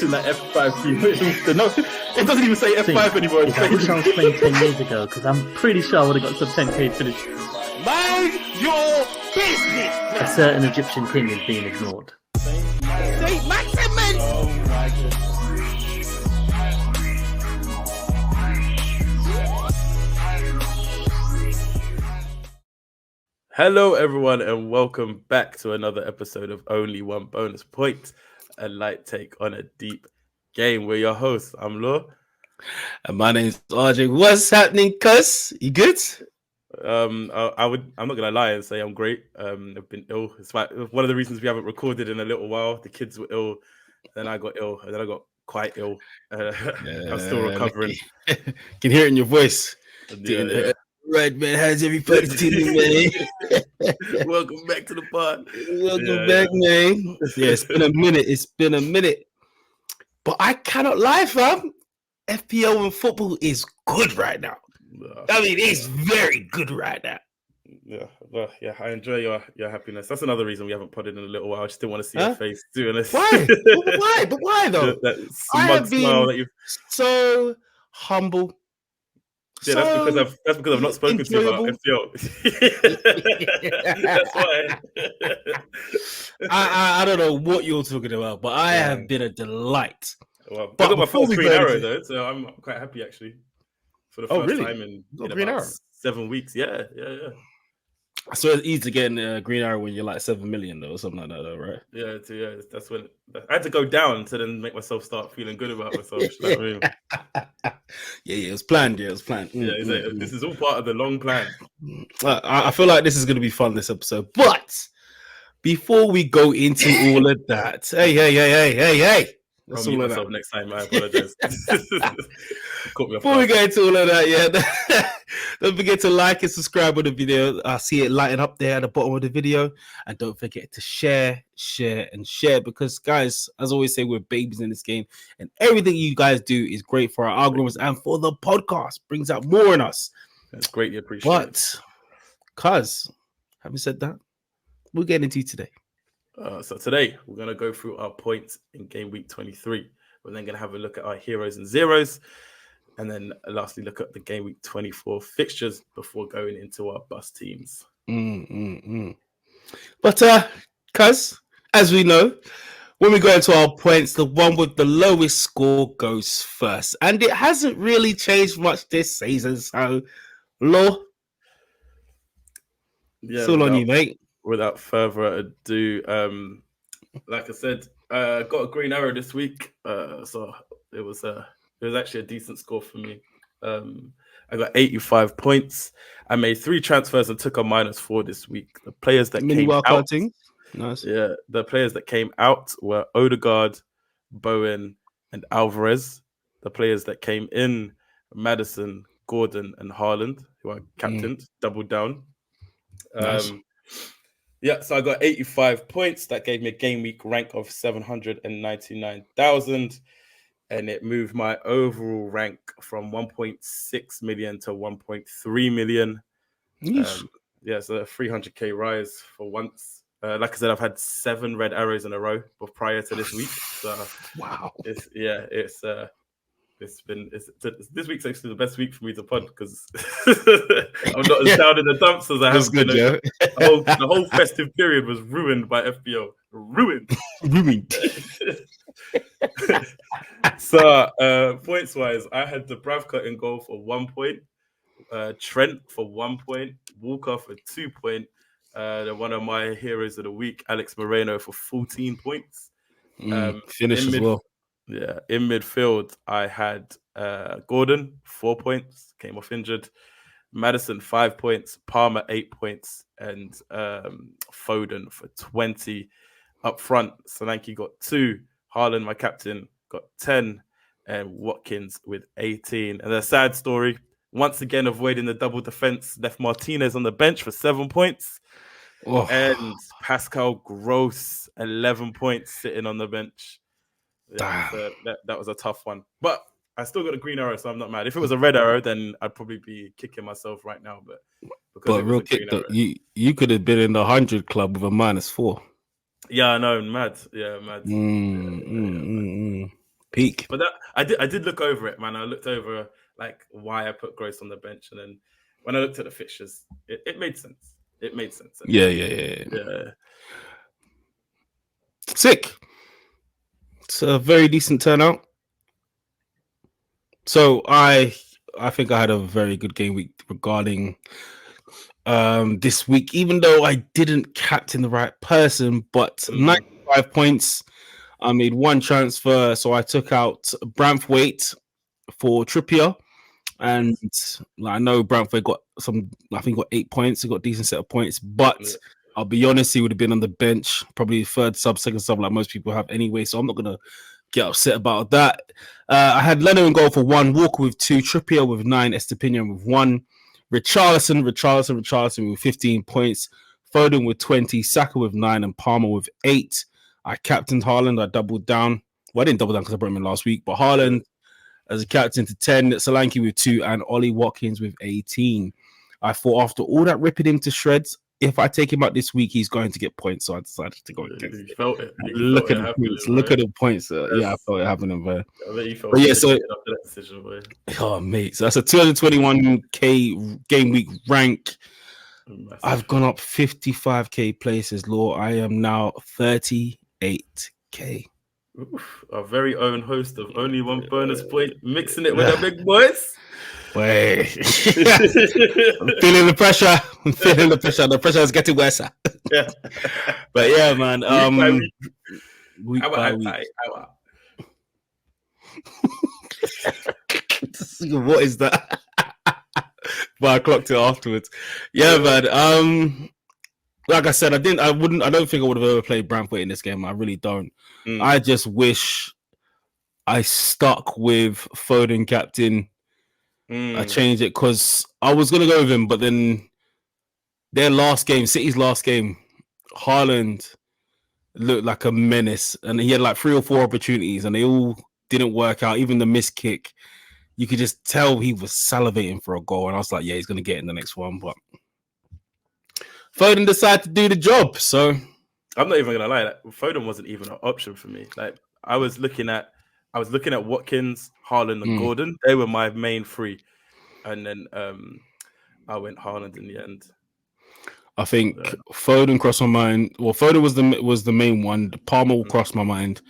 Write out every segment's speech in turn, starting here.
like F5 team. No, it doesn't even say F5 anymore. I wish I was playing 10 years ago because I'm pretty sure I would have got some 10k finish. Mind your business. A certain Egyptian king is being ignored. Saint Maximin. Hello, everyone, and welcome back to another episode of Only One Bonus Point, a light take on a deep game. We're your hosts. I'm Law. And my name's RJ. What's happening, cuz? You good? I'm not gonna lie and say I'm great. I've been ill. It's like one of the reasons we haven't recorded in a little while. The kids were ill, then I got ill, and then I got quite ill. I'm still recovering. Can hear it in your voice. Yeah. Right, man. How's everybody doing, man? Welcome back to the pod. Welcome back, man. Yeah, it's been a minute. But I cannot lie, fam. FPL and football is good right now. I mean, it's very good right now. Yeah, well, yeah, I enjoy your happiness. That's another reason we haven't podded in a little while. I just didn't want to see your face doing this. Why? But why though? That smug smile that you've so humble. Yeah, that's because I've not spoken to you about FPL. That's why. I don't know what you're talking about, but I have been a delight. Well, I got my first green arrow though, so I'm quite happy actually. For the first time in about 7 weeks. Yeah. So it's easy to get a green arrow when you're like 7 million though, or something like that, though, right? Yeah, that's when I had to go down to then make myself start feeling good about myself. You know what I mean? Yeah, it was planned. This is all part of the long plan. I feel like this is going to be fun this episode, but before we go into all of that, hey. I'll mute myself next time. I apologize. Before we go into all of that, don't forget to like and subscribe on the video. I see it lighting up there at the bottom of the video. And don't forget to share, because, guys, as I always say, we're babies in this game. And everything you guys do is great for our algorithms and for the podcast. Brings out more in us. That's greatly appreciated. But, cuz, having said that, we'll get into today. So today we're going to go through our points in game week 23. We're then going to have a look at our heroes and zeros, and then lastly look at the game week 24 fixtures before going into our bust teams. But cuz, as we know, when we go into our points, the one with the lowest score goes first, and it hasn't really changed much this season. So, Law, it's all on you, mate. Without further ado, like I said, got a green arrow this week, so it was actually a decent score for me. I got 85 points. I made 3 transfers and took a -4 this week. The players that came out, nice. Yeah, the players that came out were Odegaard, Bowen, and Alvarez. The players that came in, Maddison, Gordon, and Haaland, who I captained, doubled down. Nice. Yeah, so I got 85 points. That gave me a game week rank of 799,000. And it moved my overall rank from 1.6 million to 1.3 million. So a 300k rise for once. Like I said, I've had 7 red arrows in a row prior to this week. So wow. This week's actually the best week for me to pod because I'm not as down in the dumps as I have been. The whole festive period was ruined by FPL. Ruined. So points wise, I had the Bravka in goal for 1 point, Trent for 1 point, Walker for 2 points. One of my heroes of the week, Alex Moreno, for 14 points. Finish as well. Yeah, in midfield, I had Gordon, 4 points, came off injured. Maddison, 5 points. Palmer, 8 points. And Foden for 20. Up front, Solanke got 2. Haaland, my captain, got 10. And Watkins with 18. And the sad story, once again avoiding the double defense, left Martinez on the bench for 7 points. Oh. And Pascal Gross, 11 points, sitting on the bench. Yeah, that was a tough one, but I still got a green arrow, so I'm not mad. If it was a red arrow, then I'd probably be kicking myself right now. But real kick, you could have been in the 100 club with a -4. Yeah, I know, mad. Yeah, mad. Peak. But that I did look over it, man. I looked over like why I put Gross on the bench, and then when I looked at the fixtures, it made sense. It made sense. And Yeah. Sick. It's a very decent turnout. So I think I had a very good game week regarding this week, even though I didn't captain the right person, but 95 points. I made one transfer, so I took out Branthwaite for Trippier. And I know Branthwaite got I think got 8 points. He got a decent set of points, but I'll be honest, he would have been on the bench, probably third sub, second sub, like most people have anyway. So I'm not gonna get upset about that. I had Leno in goal for 1, Walker with 2, Trippier with 9, Estepinian with 1, Richarlison with 15 points, Foden with 20, Saka with 9, and Palmer with 8. I captained Haaland. I doubled down. Well, I didn't double down because I brought him in last week, but Haaland as a captain to 10, Solanke with 2, and Ollie Watkins with 18. I thought after all that ripping him to shreds, if I take him out this week, he's going to get points. So I decided to go against it. Felt it. Look at the points. Look at the points. Yeah, I felt it happening, bro. I bet you felt that decision, boy. Oh, mate. So that's a 221k game week rank. Massive. I've gone up 55k places, Law. I am now 38k. Oof, our very own host of only one bonus point, mixing it with the big boys. Wait, I'm feeling the pressure. The pressure is getting worse. Yeah, but yeah, man. Week by week. What is that? But I clocked it afterwards. Yeah, man. Like I said, I don't think I would have ever played Branthwaite in this game. I really don't. I just wish I stuck with Foden captain. I changed it because I was gonna go with him, but then their last game, City's last game, Haaland looked like a menace, and he had like 3 or 4 opportunities, and they all didn't work out. Even the missed kick, you could just tell he was salivating for a goal, and I was like, yeah, he's gonna get in the next one, but Foden decided to do the job. So I'm not even gonna lie, like, Foden wasn't even an option for me. Like I was looking at Watkins, Haaland, and Gordon. They were my main 3, and then I went Haaland in the end. I think Foden crossed my mind. Well, Foden was the main one. Palmer crossed my mind,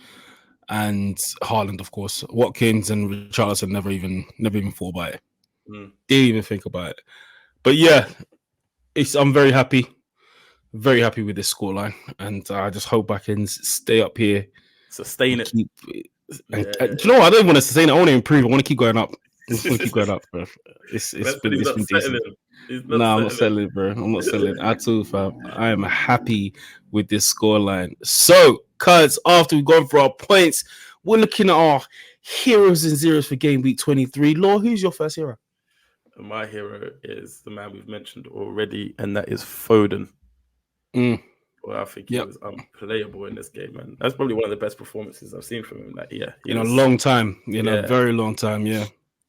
and Haaland, of course. Watkins and Richarlison never even thought about it. Didn't even think about it. But yeah, I'm very happy with this scoreline, and I just hope I can stay up here, sustain it. Do you know what? I don't want to sustain it. I want to improve. I want to keep going up. Bro. It's been decent. I'm not selling, bro. I'm not selling at all, fam. I am happy with this scoreline. So, cuz after we've gone for our points, we're looking at our heroes and zeros for game week 23. Law, who's your first hero? My hero is the man we've mentioned already, and that is Foden. Well, I think he was unplayable in this game, man. That's probably one of the best performances I've seen from him. Like, in a long time, a very long time. Yeah,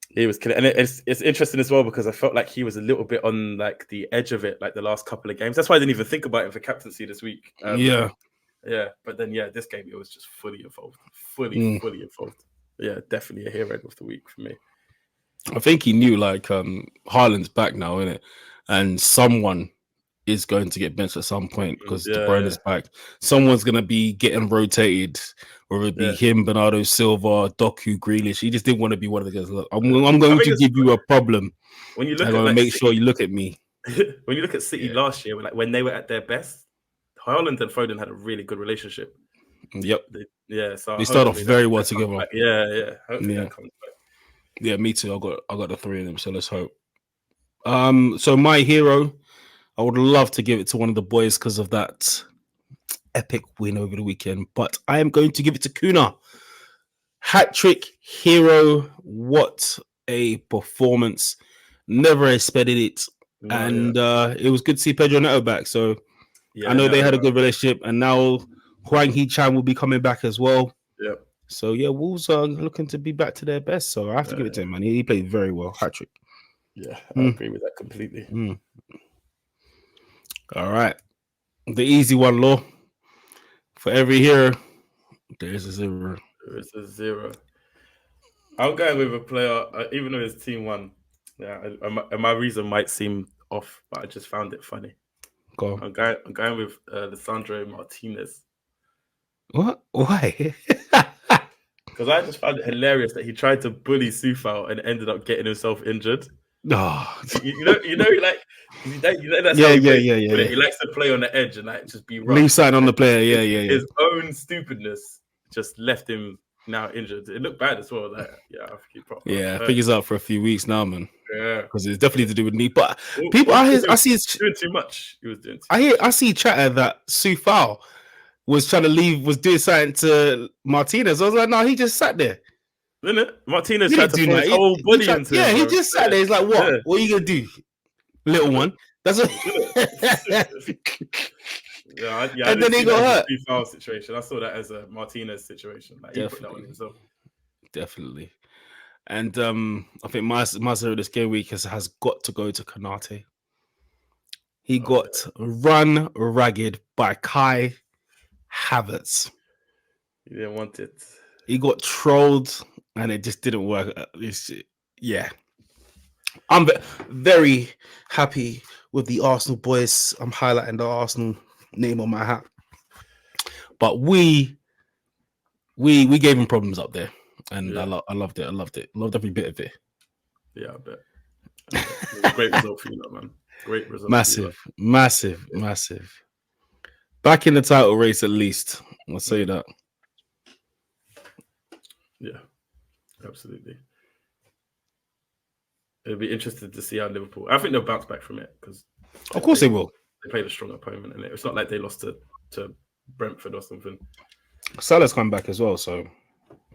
he was killing, and it's interesting as well because I felt like he was a little bit on like the edge of it, like the last couple of games. That's why I didn't even think about him for captaincy this week. But then this game it was just fully involved, fully involved. Yeah, definitely a hero of the week for me. I think he knew like Haaland's back now, isn't it? And someone is going to get benched at some point because De Bruyne is back. Someone's going to be getting rotated, whether it be him, Bernardo Silva, Doku, Grealish. He just didn't want to be one of the guys. Look, I'm going to give you a problem. When you look at make sure you look at me. When you look at City last year, like when they were at their best, Haaland and Foden had a really good relationship. Yep. So they started off very well together. Hopefully that comes back. Yeah, me too. I got the 3 of them, so let's hope. So my hero, I would love to give it to one of the boys because of that epic win over the weekend, but I am going to give it to Kuna. Hat-trick hero. What a performance. Never expected it. It was good to see Pedro Neto back. So I know they had a good relationship, and now Hwang Hee-chan will be coming back as well. Yeah. So Wolves are looking to be back to their best. So I have to give it to him, man. He played very well. Hat-trick. Yeah, I agree with that completely. All right. The easy one, Law. For every hero, there's a 0. There's a 0. I'm going with a player, even though his team won. Yeah, and my reason might seem off, but I just found it funny. Go on. I'm going with Lisandro Martinez What? Why? because I just found it hilarious that he tried to bully Sufal and ended up getting himself injured. No. Like that's how Yeah, he yeah, plays. yeah, yeah. He likes to play on the edge and like just be rough. Leave something on the player. Yeah, yeah, yeah. His own stupidness just left him now injured. It looked bad as well. Like, I think he probably. Yeah, I think he's out for a few weeks now, man. Yeah, because it's definitely to do with knee. But people, I see doing too much. He was doing. I see chatter that Sufal was trying to leave, was doing something to Martinez. I was like, no, he just sat there. Isn't it? Martinez tried to throw his whole body into him. Yeah, he just sat there. He's like, what? Yeah. What are you gonna do, little one? That's what. And then he got hurt. Foul situation. I saw that as a Martinez situation. Like, he put that on himself. Definitely. And I think my zero this game week has got to go to Konate. He got run ragged by Kai Havertz. He didn't want it. He got trolled, and it just didn't work. Yeah. I'm very happy with the Arsenal boys. I'm highlighting the Arsenal name on my hat. But we gave him problems up there. And I loved it. I loved every bit of it. Yeah, I bet. It was a great result for you, man. Great result. Massive. Back in the title race, at least. I'll say that. Yeah, absolutely. It'll be interesting to see how Liverpool. I think they'll bounce back from it because, of course, they will. They played a strong opponent, and it's not like they lost to Brentford or something. Salah's come back as well, so.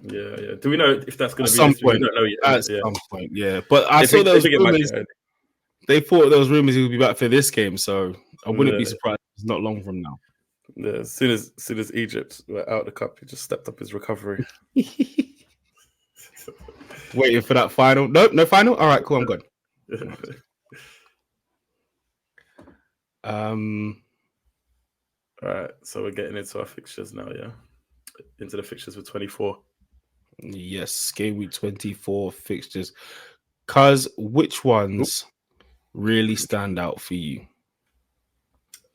Yeah. Do we know if that's going to be some point? We don't know yet. At some point, yeah. But I saw there was rumors. They thought there was rumors he would be back for this game, so I wouldn't be surprised. It's not long from now. Yeah, as soon as Egypt were out of the cup, he just stepped up his recovery. Waiting for that final. Nope, no final. All right, cool. I'm good. All right, so we're getting into our fixtures now. Yeah, into the fixtures for 24. Yes, game week 24 fixtures. Cuz, which ones really stand out for you?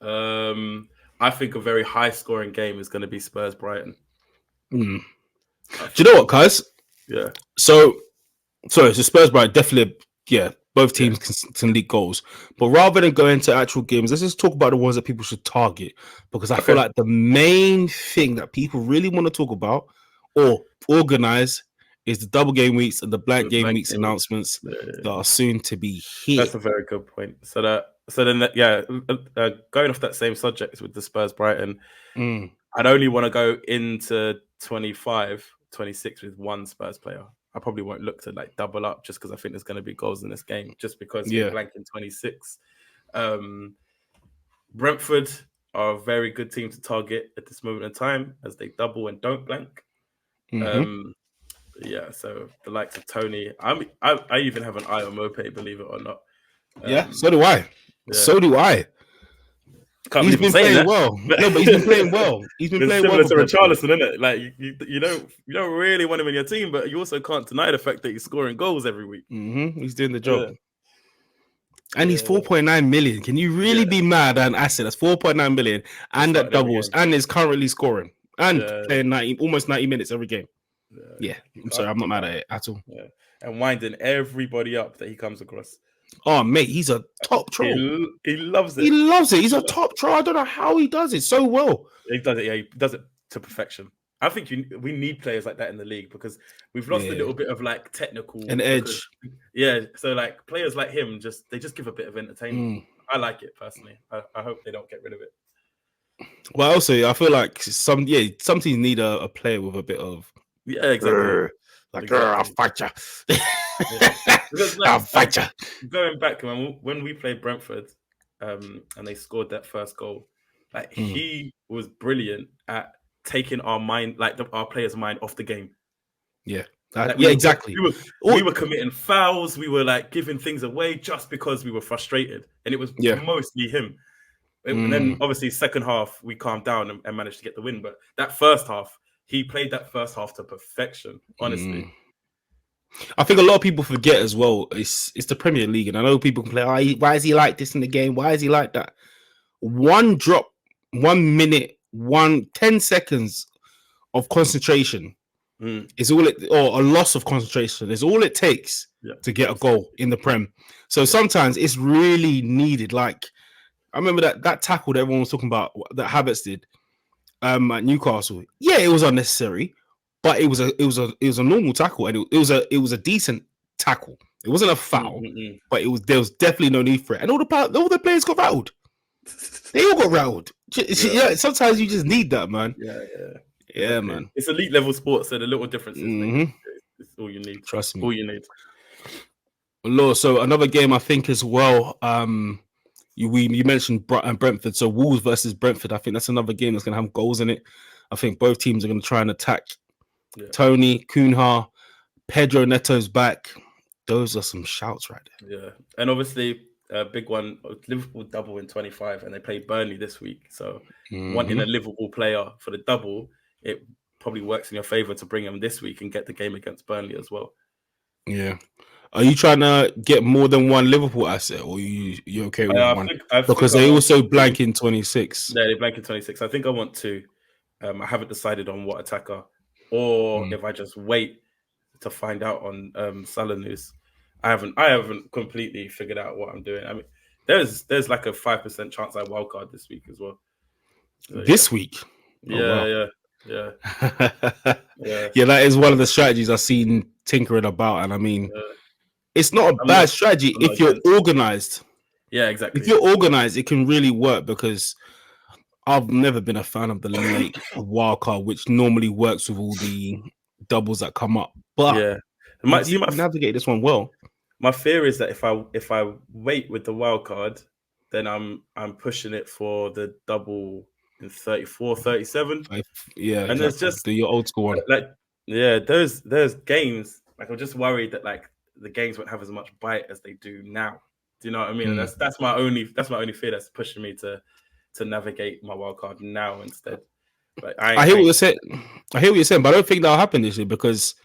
I think a very high scoring game is going to be Spurs Brighton. Do you know what, Cuz? Yeah. So Spurs Brighton definitely, both teams can leak goals. But rather than go into actual games, let's just talk about the ones that people should target. Because I feel like the main thing that people really want to talk about or organize is the double game weeks and the blank game weeks announcements that are soon to be here. That's a very good point. Going off that same subject with the Spurs Brighton, I'd only want to go into 25, 26 with one Spurs player. I probably won't look to like double up just because I think there's going to be goals in this game. Just because we're blank in 26. Brentford are a very good team to target at this moment in time as they double and don't blank. So the likes of Tony, I even have an eye on Mope, believe it or not. So do I. Yeah. So do I. He's been playing well. No, but he's been playing well. He's been playing well. Similar to Richarlison, isn't it? Like you don't really want him in your team, but you also can't deny the fact that he's scoring goals every week. He's doing the job. And he's 4.9 million. Can you really be mad at an asset that's 4.9 million and that doubles and is currently scoring and playing almost 90 minutes every game? I'm sorry, I'm not mad at it at all. Yeah, and winding everybody up that he comes across. Oh, mate, he's a top troll. He loves it. He loves it. He's a top troll. I don't know how he does it so well. He does it. Yeah, he does it to perfection. I think we need players like that in the league because we've lost a little bit of like technical an edge. So like players like him they just give a bit of entertainment. I like it personally. I hope they don't get rid of it. Well, also I feel like some teams need a player with a bit of exactly. I'll fight you. Because, I'll fight you. Going back when we played Brentford, and they scored that first goal, like he was brilliant at taking our mind, like our players' mind off the game. Yeah, exactly. We were committing fouls. We were like giving things away just because we were frustrated, and it was mostly him. And then obviously second half we calmed down and managed to get the win. But that first half, he played that first half to perfection. Honestly, I think a lot of people forget as well. It's the Premier League, and I know people can play. Oh, why is he like this in the game? Why is he like that? One drop, 1 minute, 10 seconds of concentration is all it, or a loss of concentration is all it takes to get a goal in the Prem. So sometimes it's really needed. Like I remember that tackle that everyone was talking about that Havertz did at Newcastle. Yeah, it was unnecessary, but it was a normal tackle, and it was a decent tackle. It wasn't a foul, but there was definitely no need for it. And all the players got rattled. They all got rattled. Yeah, sometimes you just need that, man. Yeah, man. It's elite level sports, so the little differences. It's all you need. Trust me. All you need. Lord, so another game I think as well. You mentioned Brentford, so Wolves versus Brentford. I think that's another game that's going to have goals in it. I think both teams are going to try and attack. Tony, Cunha, Pedro Neto's back. Those are some shouts right there. Yeah, and obviously a big one. Liverpool double in 25, and they play Burnley this week. So wanting a Liverpool player for the double, it probably works in your favour to bring him this week and get the game against Burnley as well. Yeah. Are you trying to get more than one Liverpool asset, or you okay with one? Because they also blank in 26. Yeah, they blank in 26. I think I want two. I haven't decided on what attacker, or if I just wait to find out on Salah news. I haven't completely figured out what I'm doing. I mean, there's like a 5% chance I wildcard this week as well. So, this week? Yeah. Yeah, that is one of the strategies I've seen tinkering about, and I mean, it's not a bad strategy if you're organized. Yeah, exactly. If you're organized, it can really work, because I've never been a fan of the late wildcard, which normally works with all the doubles that come up. But you navigate this one well. My fear is that if I wait with the wildcard, then I'm pushing it for the double in 34, 37. Yeah, and there's just your old school one. Like, there's games. Like, I'm just worried that like the games won't have as much bite as they do now. Do you know what I mean? And that's my only fear that's pushing me to navigate my wildcard now instead. But I hear what you're saying. But I don't think that'll happen this year, because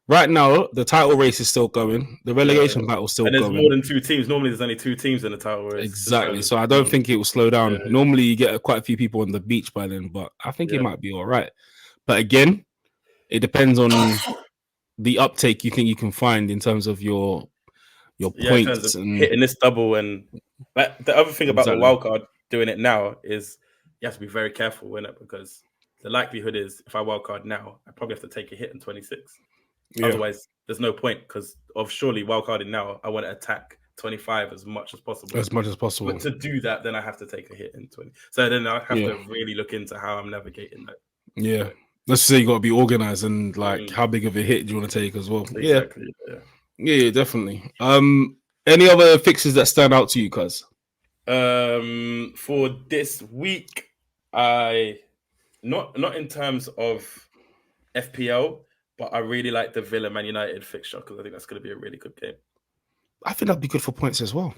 right now the title race is still going. The relegation battle is still going. And there's more than two teams. Normally, there's only two teams in the title race. Exactly. So I don't think it will slow down. Normally, you get quite a few people on the beach by then, but I think it might be all right. But again, it depends on the uptake you think you can find in terms of your points and hitting this double. And the other thing about the wildcard doing it now is you have to be very careful in it, because the likelihood is if I wildcard now, I probably have to take a hit in 26. Otherwise, there's no point, because of surely wildcarding now, I want to attack 25 as much as possible. But to do that, then I have to take a hit in 20. So then I have to really look into how I'm navigating that. Yeah. Let's say you got to be organized, and like how big of a hit do you want to take as well? Exactly. Yeah, definitely. Any other fixes that stand out to you, cuz? For this week, I not in terms of FPL, but I really like the Villa Man United fixture, because I think that's going to be a really good game. I think that'd be good for points as well.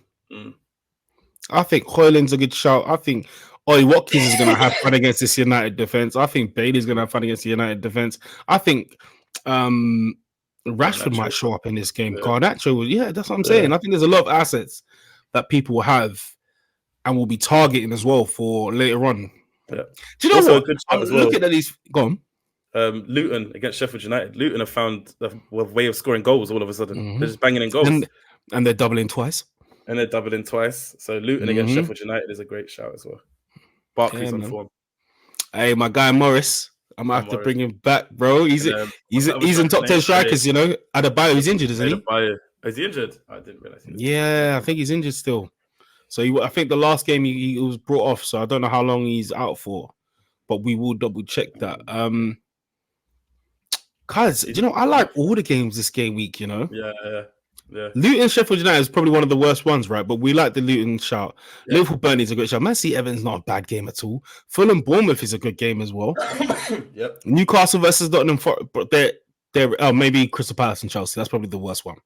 I think Højlund's a good shout. I think Ollie Watkins is going to have fun against this United defense. I think Bailey's going to have fun against the United defense. I think Rashford might show up in this game. Garnacho, that's what I'm saying. I think there's a lot of assets that people have and will be targeting as well for later on. Do you know also what? I'm looking at these. Go on. Luton against Sheffield United. Luton have found a way of scoring goals all of a sudden. They're just banging in goals. And they're doubling twice. So Luton against Sheffield United is a great shout as well. Barkley's on form. Hey, my guy Morris. I might have to bring him back, bro. He's in top 10 strikers, you know. Adebayo, he's injured, isn't he? Is he injured? I didn't realize. I think he's injured still. So I think the last game he was brought off. So I don't know how long he's out for, but we will double check that. Cause you know, I like all the games this game week. You know, Luton Sheffield United is probably one of the worst ones, right? But we like the Luton shout. Liverpool Burnley is a great shout. Man City Everton's not a bad game at all. Fulham Bournemouth is a good game as well. Newcastle versus Tottenham, but they're maybe Crystal Palace and Chelsea. That's probably the worst one.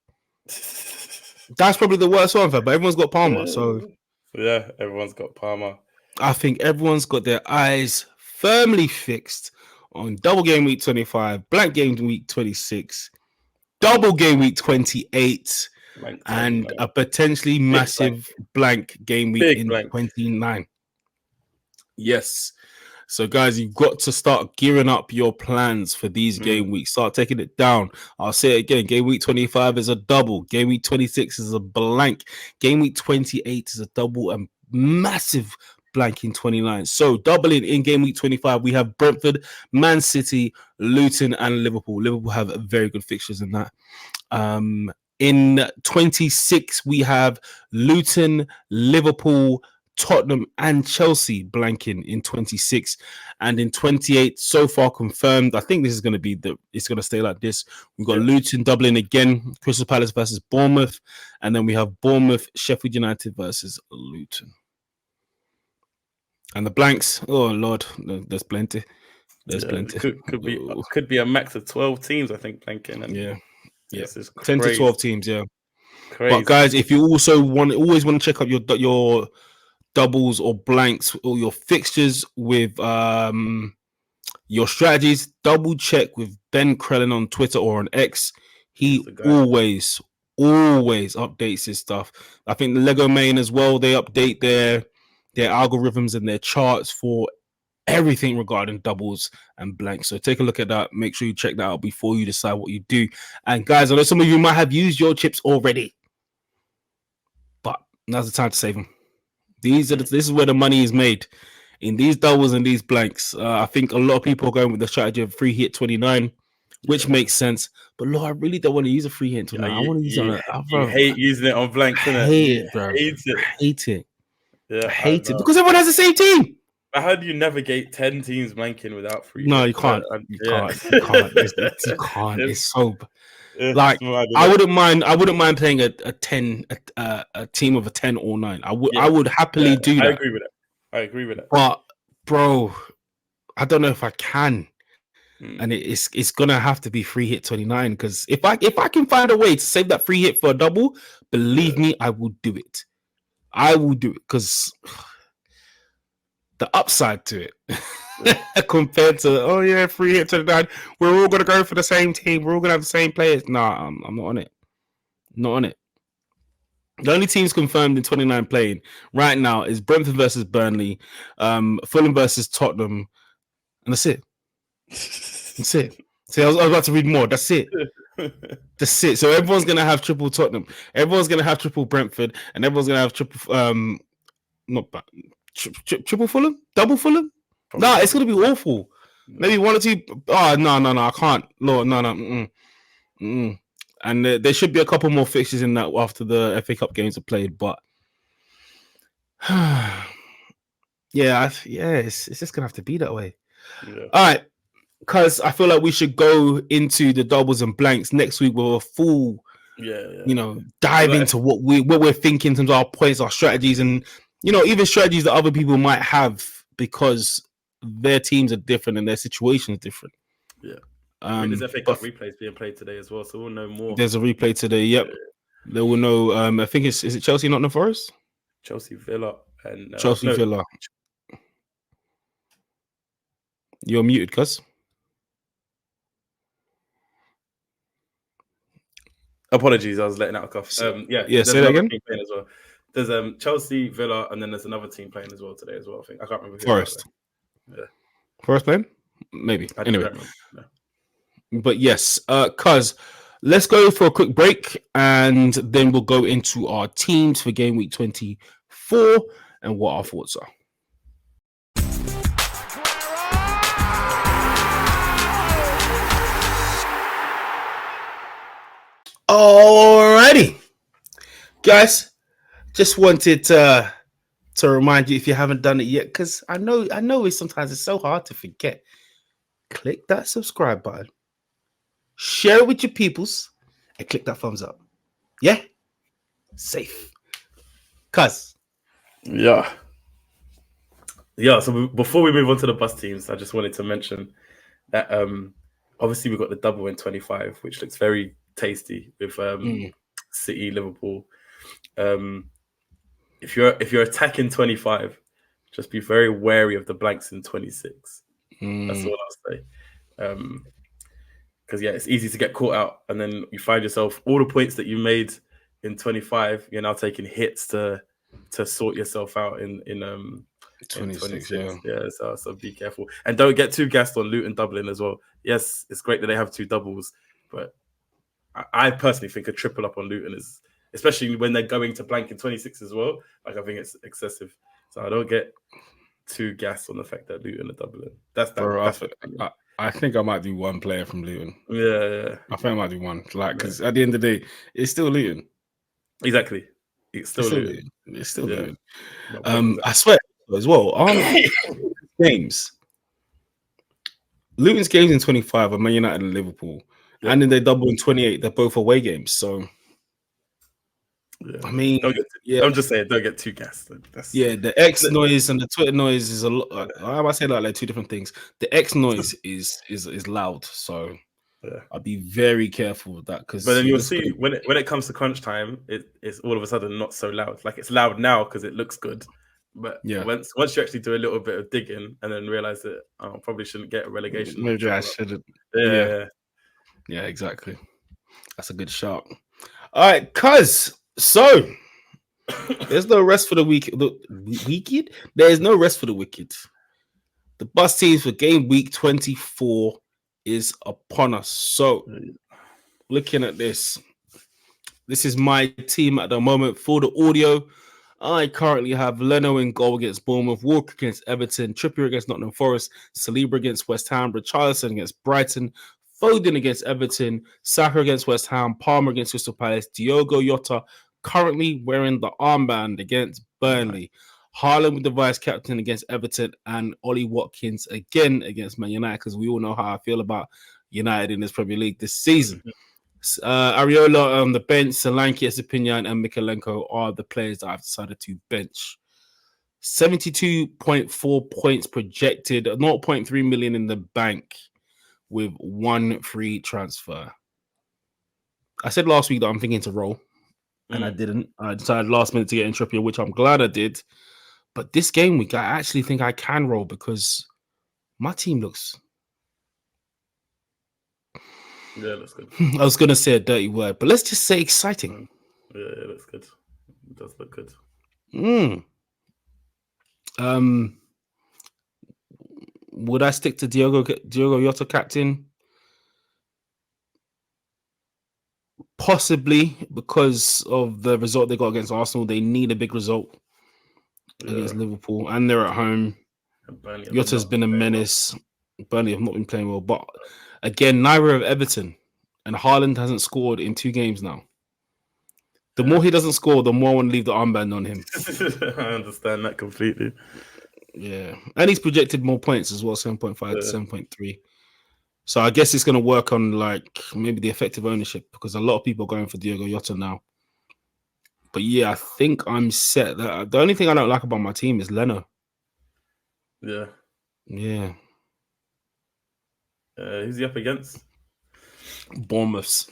That's probably the worst one, but everyone's got Palmer. So everyone's got Palmer. I think everyone's got their eyes firmly fixed on double game week 25, blank game week 26. double game week 28 Blank and 29. a potentially massive blank game week Big in blank. 29. Yes. So, guys, you've got to start gearing up your plans for these game weeks. Start taking it down. I'll say it again. Game week 25 is a double. Game week 26 is a blank. Game week 28 is a double and massive blank in 29. So, doubling in game week 25, we have Brentford, Man City, Luton, and Liverpool. Liverpool have very good fixtures in that. In 26, we have Luton, Liverpool, Tottenham and Chelsea blanking in 26, and in 28 so far confirmed. I think this is going to be it's going to stay like this. We've got Luton doubling again, Crystal Palace versus Bournemouth, and then we have Bournemouth, Sheffield United versus Luton. And the blanks, oh Lord, there's plenty. There's plenty. Could be a max of 12 teams, I think, blanking. And this is 10 to 12 teams, Crazy. But guys, if you also always want to check out your doubles or blanks or your fixtures with your strategies, double check with Ben Krellin on Twitter or on X. He always updates his stuff. I think the Lego Main as well, they update their algorithms and their charts for everything regarding doubles and blanks. So take a look at that. Make sure you check that out before you decide what you do. And guys, I know some of you might have used your chips already, but now's the time to save them. This is where the money is made, in these doubles and these blanks. I think a lot of people are going with the strategy of free hit 29, which makes sense. But look, I really don't want to use a free hit 29. I want to use it on you hate using it on blanks, innit? I hate it, bro. Hate it. Yeah, I hate it because everyone has the same team. How do you navigate 10 teams blanking without free? No, you can't. You can't. You can't. It's so. Like I wouldn't mind playing a team of a 10 or 9. I would happily do that. I agree with that. But bro, I don't know if I can. And it's gonna have to be free hit 29, because if I can find a way to save that free hit for a double, believe me, I will do it. I will do it, because the upside to it compared to free hit 29, we're all gonna go for the same team, we're all gonna have the same players. Nah, I'm not on it. Not on it. The only teams confirmed in 29 playing right now is Brentford versus Burnley, Fulham versus Tottenham, and that's it. That's it. See, I was about to read more. That's it. That's it. So everyone's gonna have triple Tottenham, everyone's gonna have triple Brentford, and everyone's gonna have triple triple Fulham, double Fulham. Nah, it's gonna be awful. Maybe one or two. Oh no, I can't. Lord, no. And there should be a couple more fixtures in that after the FA Cup games are played, but it's just gonna have to be that way. All right, because I feel like we should go into the doubles and blanks next week with a full, dive into what we're thinking in terms of our points, our strategies, and even strategies that other people might have, because their teams are different and their situation is different. Yeah. There's FA Cup replays being played today as well, so we'll know more. There's a replay today. Yep, they will know. I think is it Chelsea, Nottingham Forest? Chelsea, Villa, and Villa. You're muted, cuz. Apologies, I was letting out a cough. Say that again. As well. There's Chelsea, Villa, and then there's another team playing as well today as well. I think I can't remember. Forest. Forest playing? Maybe. Anyway. But yes, cuz let's go for a quick break, and then we'll go into our teams for game week 24 and what our thoughts are. Alrighty, guys, just wanted to remind you, if you haven't done it yet, because I know sometimes it's so hard to forget. Click that subscribe button, share it with your peoples, and click that thumbs up. Yeah, safe. Cuz. Yeah. So before we move on to the bus teams, I just wanted to mention that obviously we've got the double in 25, which looks very tasty with City, Liverpool. If you're attacking 25, just be very wary of the blanks in 26. That's all I'll say. Because it's easy to get caught out, and then you find yourself all the points that you made in 25. You're now taking hits to sort yourself out in 26. 26. Yeah, so be careful and don't get too gassed on Luton doubling as well. Yes, it's great that they have 2 doubles, but I personally think a triple up on Luton is, especially when they're going to blank in 26 as well. Like I think it's excessive, so I don't get too gassed on the fact that Luton are doubling. I think I might do one player from Luton. Yeah. I think I might do one. Like, because at the end of the day, it's still Luton. Exactly. It's still Luton. It's still Luton. No, I swear as well. Games. Luton's games in 25 are Man United and Liverpool. Yeah. And then they double in 28. They're both away games. So, I mean, I'm just saying, don't get too gassed. The X noise and the Twitter noise is a lot. I might say like 2 different things. The X noise is loud. So, I'll be very careful with that. But then you'll see when it comes to crunch time, it's all of a sudden not so loud. Like it's loud now because it looks good. But once you actually do a little bit of digging and then realize that I probably shouldn't get a relegation. Maybe I shouldn't. Yeah, exactly. That's a good shout. All right, so there's no rest for the week. The wicked? There is no rest for the wicked. The bus teams for game week 24 is upon us. So looking at this is my team at the moment for the audio. I currently have Leno in goal against Bournemouth, Walker against Everton, Trippier against Nottingham Forest, Saliba against West Ham, Richarlison against Brighton, Foden against Everton, Saka against West Ham, Palmer against Crystal Palace, Diogo Jota currently wearing the armband against Burnley, Haaland with the vice captain against Everton, and Ollie Watkins again against Man United, because we all know how I feel about United in this Premier League this season. Areola on the bench, Solanke, Estepinian, and Mikalenko are the players that I've decided to bench. 72.4 points projected, 0.3 million in the bank with 1 free transfer. I said last week that I'm thinking to roll, and I didn't. I decided last minute to get in Trippier, which I'm glad I did. But this game week, I actually think I can roll because my team looks... Yeah, it looks good. I was going to say a dirty word, but let's just say exciting. Yeah, it looks good. It does look good. Would I stick to Diogo Jota captain? Possibly, because of the result they got against Arsenal. They need a big result against Liverpool, and they're at home. Jota's been a menace. Burnley have not been playing well, but again, neither of Everton, and Haaland hasn't scored in 2 games now. The more he doesn't score, the more I want to leave the armband on him. I understand that completely. Yeah, and he's projected more points as well, 7.5 to 7.3. So I guess it's going to work on like maybe the effective ownership, because a lot of people are going for Diogo Jota now. But yeah, I think I'm set. The only thing I don't like about my team is Leno. Yeah. Who's he up against? Bournemouth.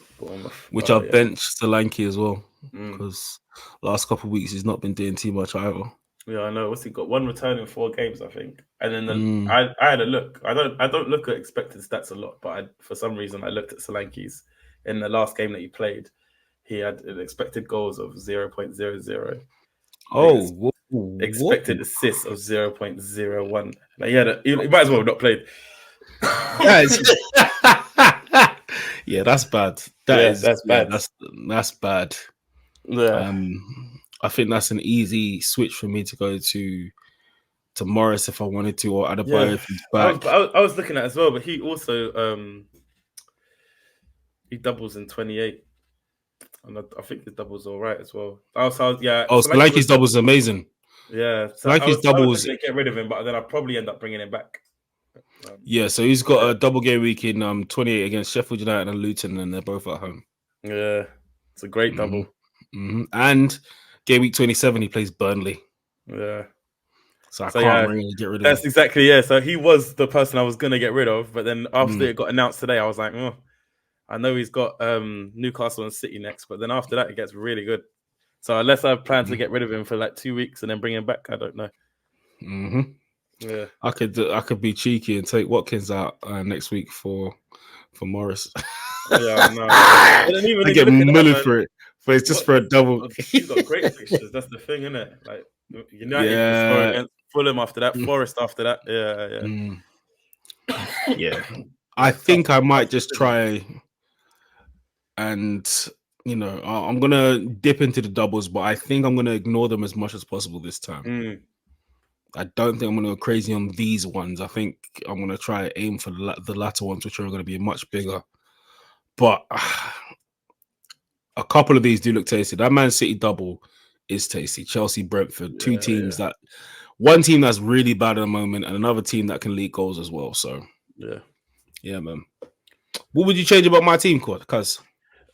Which I've benched Solanke as well, because last couple of weeks he's not been doing too much either. Yeah, I know. What's he got? 1 return in 4 games, I think. And then I had a look. I don't look at expected stats a lot, but for some reason I looked at Solanke's in the last game that he played. He had an expected goals of 0.00. Oh, expected assists of 0.01. Like he might as well have not played. Yeah, that's bad. That's bad. That's bad. Yeah. I think that's an easy switch for me to go to Morris if I wanted to, or Adebayo if he's back. I was looking at as well, but he also he doubles in 28. And I think his doubles all right as well. Solanke's doubles is amazing. Yeah, Solanke's doubles. I was get rid of him, but then I'll probably end up bringing him back. So he's got a double game week in 28 against Sheffield United and Luton, and they're both at home. Yeah, it's a great double. And game week 27, he plays Burnley. Yeah. So I can't really get rid of him. That's exactly, So he was the person I was going to get rid of, but then after it got announced today, I was like, I know he's got Newcastle and City next, but then after that, it gets really good. So unless I plan to get rid of him for like 2 weeks and then bring him back, I don't know. Yeah, I could be cheeky and take Watkins out next week for for Morris. Yeah, no. I I get mullered for it, but it's just for a double. He's got great fixtures. That's the thing, isn't it? Like United, you score Yeah. against Fulham after that, Forest after that. Yeah. I think I might just try and, I'm going to dip into the doubles, but I think I'm going to ignore them as much as possible this time. I don't think I'm going to go crazy on these ones. I think I'm going to try aim for the latter ones, which are going to be much bigger. But a couple of these do look tasty. That Man City double is tasty. Chelsea, Brentford, two teams that one team that's really bad at the moment and another team that can leak goals as well. So yeah, man. What would you change about my team, Cuz?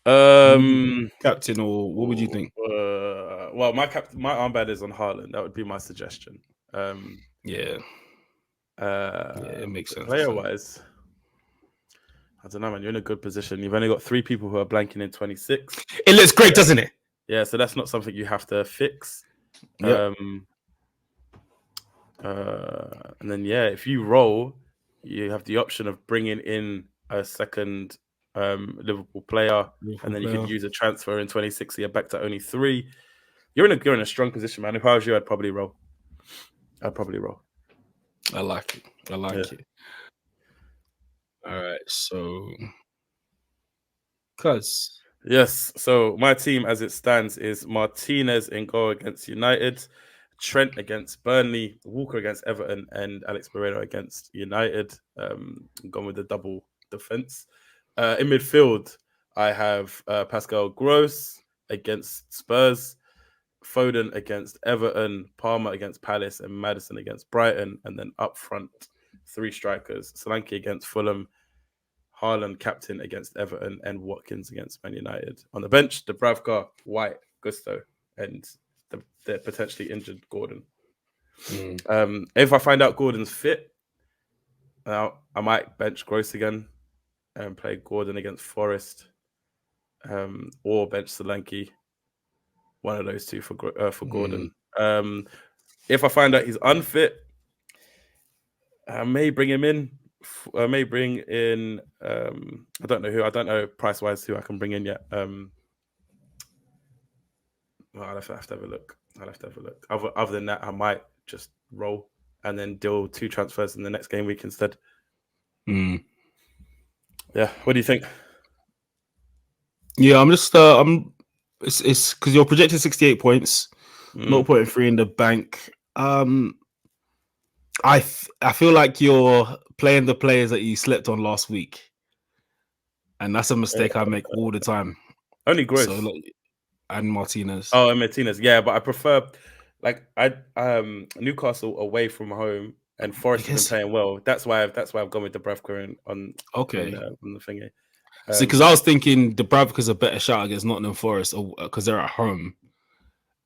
Captain, or what would you think? Well, my armband is on Haaland. That would be my suggestion. It makes sense. Player wise, I don't know, man. You're in a good position. You've only got 3 people who are blanking in 26. It looks great, doesn't it? Yeah, so that's not something you have to fix. Yep. And then if you roll, you have the option of bringing in a second Liverpool player, and then you can use a transfer in 26. So you're back to only 3. You're in a strong position, man. If I was you, I'd probably roll. I like it. I like it. All right, so Cuz. Yes, so my team as it stands is Martinez in goal against United, Trent against Burnley, Walker against Everton, and Alex Moreno against United. Gone with the double defense. In midfield, I have Pascal Gross against Spurs, Foden against Everton, Palmer against Palace, and Maddison against Brighton. And then up front, 3 strikers: Solanke against Fulham, Haaland captain against Everton, and Watkins against Man United. On the bench, Dubravka, White, Gusto, and the potentially injured Gordon. If I find out Gordon's fit, I might bench Gross again and play Gordon against Forest, or bench Solanke. One of those 2 for Gordon. If I find out he's unfit, I may bring him in. I may bring in. I don't know who. I don't know price wise who I can bring in yet. Well, I'll have to have a look. Other than that, I might just roll and then deal 2 transfers in the next game week instead. Yeah. What do you think? Yeah, I'm just. It's because you're projected 68 points, 0.3 in the bank. I feel like you're playing the players that you slept on last week, and that's a mistake I make all the time. Only Gross and Martinez. Oh, and Martinez, yeah, but I prefer Newcastle away from home, and Forest has been playing well. That's why I've gone with Dubravka on the thingy. See, because I was thinking Dubravka's a better shot against Nottingham Forest because they're at home,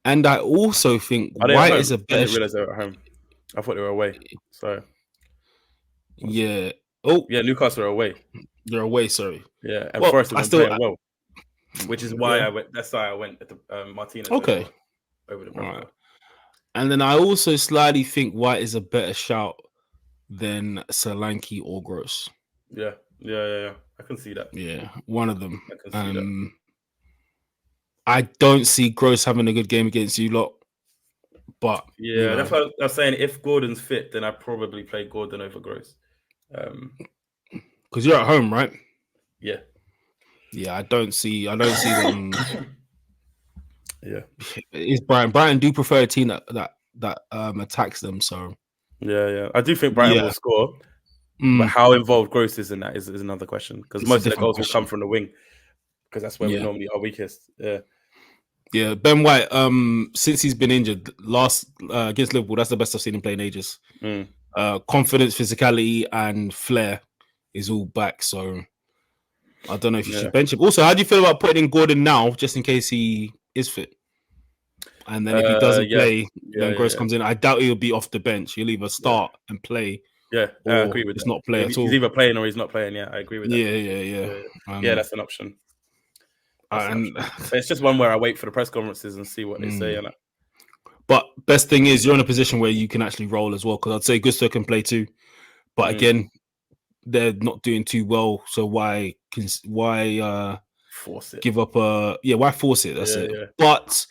and I also think White is a better. I didn't realize they were at home. I thought they were away. So, yeah. Newcastle are away. They're away. Sorry. Yeah, and Forest have been playing well, which is why I went. That's why I went at the Martinez. Okay. Over the right. And then I also slightly think White is a better shout than Solanke or Gross. Yeah. I can see that. Yeah, one of them. I can see that. I don't see Gross having a good game against you lot. But that's what I was saying. If Gordon's fit, then I probably play Gordon over Gross. Because you're at home, right? Yeah. Yeah, I don't see them. Yeah. It's Brighton. Brighton do prefer a team that attacks them. So yeah. I do think Brighton will score. But how involved Gross is in that is another question. Because most of the goals will come from the wing. Because that's where we normally are weakest. Yeah. Yeah, Ben White, since he's been injured, last against Liverpool, that's the best I've seen him play in ages. Confidence, physicality, and flair is all back. So I don't know if you should bench him. Also, how do you feel about putting in Gordon now, just in case he is fit? And then if he doesn't play, then Gross comes in. I doubt he'll be off the bench. He'll either start and play. Yeah, I agree with that. Not play at all. He's either playing or he's not playing. Yeah, I agree with that. Yeah. That's an option. But it's just one where I wait for the press conferences and see what they say. But best thing is you're in a position where you can actually roll as well. Because I'd say Gusto can play too. But again, they're not doing too well. So why Force it. give up why force it? That's it. Yeah. But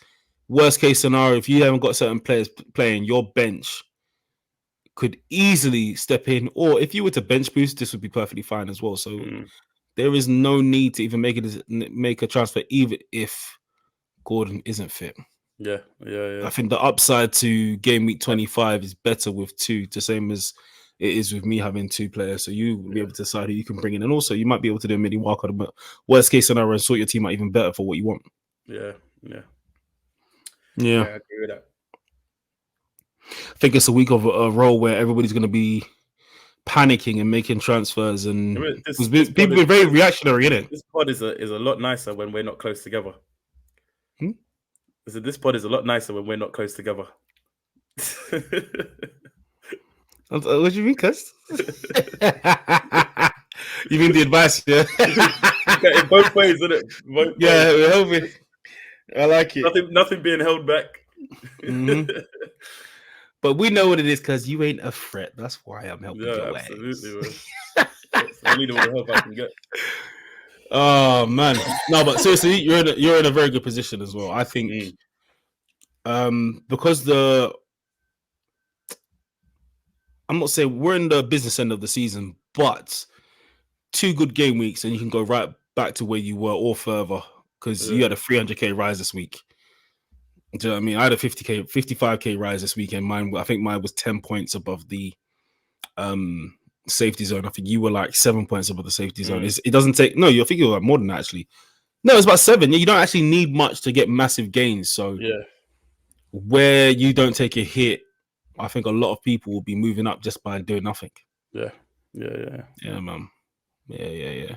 worst case scenario, if you haven't got certain players playing, your bench could easily step in, or if you were to bench boost, this would be perfectly fine as well. So there is no need to even make a transfer, even if Gordon isn't fit. Yeah. I think the upside to game week 25 is better with two, the same as it is with me having two players. So you will be able to decide who you can bring in, and also you might be able to do a mini wildcard, but worst case scenario, and sort your team out even better for what you want. Yeah. Yeah, I agree with that. I think it's a week of a role where everybody's going to be panicking and making transfers, and people are very reactionary in it. This pod is a lot nicer when we're not close together. This pod is a lot nicer when we're not close together. What do you mean, cuz? You mean the advice, yeah? In both ways, isn't it? We're hoping. I like it. Nothing being held back. But we know what it is, because you ain't a threat. That's why I'm helping you. Absolutely. I need all the help I can get. Oh man, no, but seriously, you're in a very good position as well. I think, because I'm not saying we're in the business end of the season, but 2 good game weeks and you can go right back to where you were or further, because you had a 300k rise this week. Do you know what I mean? I had a 55k rise this weekend. I think mine was 10 points above the safety zone. I think you were like 7 points above the safety zone. It doesn't take I think you were like more than that, actually. No, it's about 7. You don't actually need much to get massive gains. So where you don't take a hit, I think a lot of people will be moving up just by doing nothing. Yeah, man. Yeah,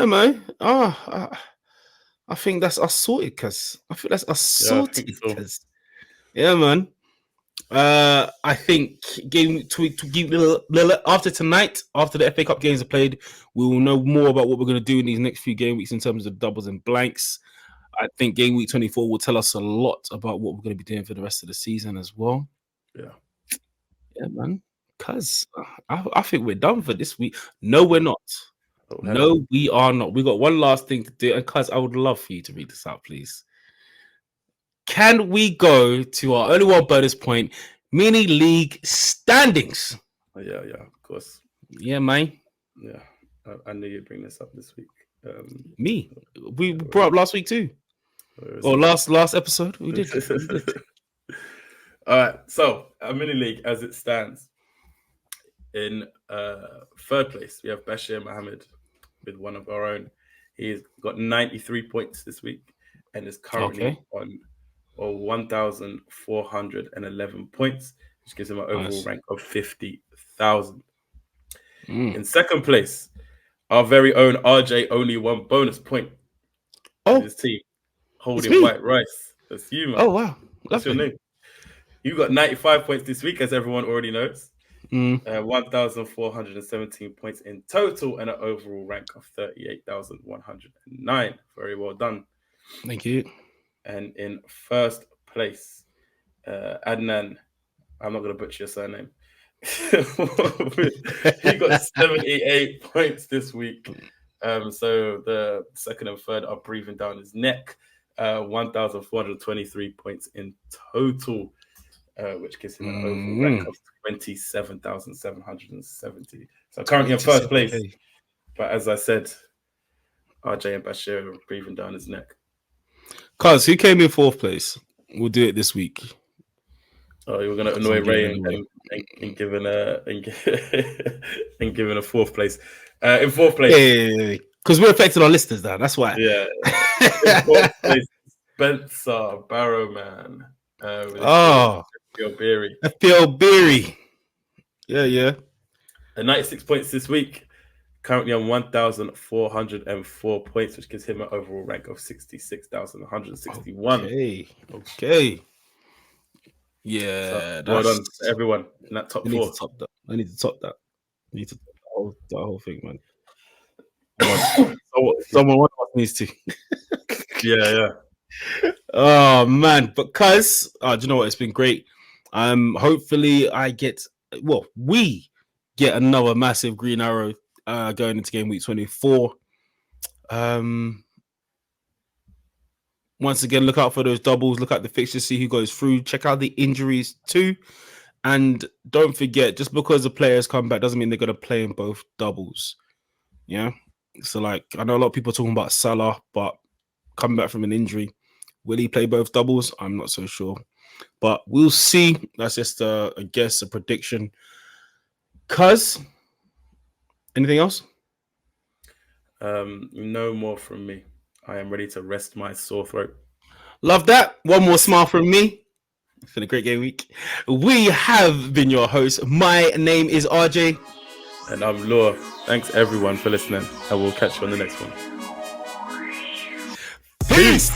man. I think that's us sorted, cuz. I think that's us sorted, cuz. Yeah, man. I think after tonight, after the FA Cup games are played, we will know more about what we're going to do in these next few game weeks in terms of doubles and blanks. I think game week 24 will tell us a lot about what we're going to be doing for the rest of the season as well. Yeah, man. Cuz I think we're done for this week. No, we're not. No, we are not. We got one last thing to do, and cuz I would love for you to read this out, please. Can we go to our only one bonus point, mini league standings? Yeah, of course. Yeah, man. Yeah, I knew you'd bring this up this week. Me? We brought up last week too. Or last episode we did. All right, so our mini league as it stands, in third place we have Bashir Mohammed with one of our own. He's got 93 points this week and is currently on 1,411 points, which gives him an overall rank of 50,000. In second place, our very own RJ, only 1 bonus point in his team, holding white rice. That's you, man. Oh, wow. That's your name. You got 95 points this week, as everyone already knows. 1,417 points in total and an overall rank of 38,109. Very well done. Thank you. And in first place, Adnan, I'm not going to butcher your surname. He got 78 points this week. So the second and third are breathing down his neck. 1,423 points in total, which gives him an overall rank of 27,770. So currently in first place. But as I said, RJ and Bashir are breathing down his neck. Cuz, who came in fourth place? We'll do it this week. Oh, you were going to annoy Ray and giving a fourth place. In fourth place, because we're affecting our listeners now. That's why. Yeah. In fourth place, Spencer Barrowman. FPL Beery. FPL Beery. Yeah. 96 points this week. Currently on 1,404 points, which gives him an overall rank of 66,161. Okay. Yeah. So, well done to everyone in that top 4. I need to top that. I need to top that whole thing, man. Someone one of us needs to. Yeah. Oh man, because do you know what? It's been great. Hopefully we get another massive green arrow going into game week 24. Once again, look out for those doubles. Look at the fixtures, see who goes through. Check out the injuries too. And don't forget, just because the players come back doesn't mean they're going to play in both doubles. Yeah. So, like, I know a lot of people are talking about Salah, but coming back from an injury, will he play both doubles? I'm not so sure. But we'll see. That's just a guess, a prediction. Cuz, anything else? No more from me. I am ready to rest my sore throat. Love that. One more smile from me. It's been a great game week. We have been your hosts. My name is RJ. And I'm Law. Thanks everyone for listening. And we'll catch you on the next one. Peace.